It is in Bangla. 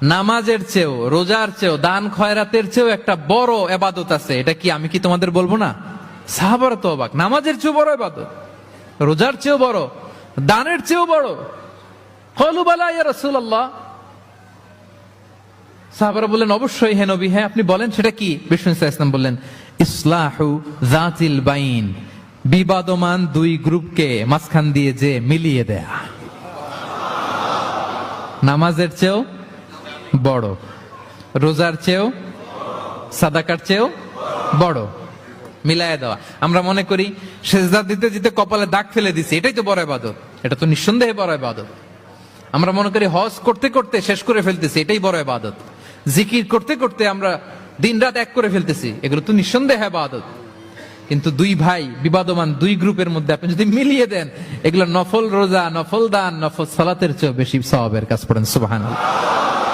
নামাজের চেয়েও, রোজার চেয়েও, দান খয়রাতের চেয়েও একটা বড় ইবাদত আছে। এটা কি আমি কি তোমাদের বলবো না? সাহাবারা তো অবাক, নামাজের চেয়েও বড় ইবাদত, রোজার চেয়েও বড়, দানের চেয়েও বড়। ক্বালু বালা ইয়া রাসূলুল্লাহ। সাহাবারা বললেন অবশ্যই হে নবী, হ্যাঁ আপনি বলেন সেটা কি? বিষ্ণু সাল্লাল্লাহু আলাইহি ওয়াসাল্লাম বললেন ইসলাহু যাতিল বাইন, বিবাদমান দুই গ্রুপকে মাঝখান দিয়ে যে মিলিয়ে দেয়া। নামাজের চেয়েও বড়, রোজার চেয়েও, সাদাকার চেয়েও বড়, মিলায় দেওয়া। আমরা মনে করি সেজদা দিতে দিতে কপালে দাগ ফেলে দিছি, এটাই তো বড় ইবাদত। এটা তো নিঃসন্দেহে বড় ইবাদত। আমরা মনে করি হজ করতে করতে শেষ করে ফেলতেছি, এটাই বড় ইবাদত। জিকির করতে করতে আমরা দিনরাত এক করে ফেলতেছি, এগুলো তো নিঃসন্দেহে ইবাদত। কিন্তু দুই ভাই বিবাদমান দুই গ্রুপের মধ্যে আপনি যদি মিলিয়ে দেন, এগুলো নফল রোজা, নফল দান, নফল সালাতের চেয়ে বেশি সওয়াবের কাজ। পড়েন সুবহানাল্লাহ।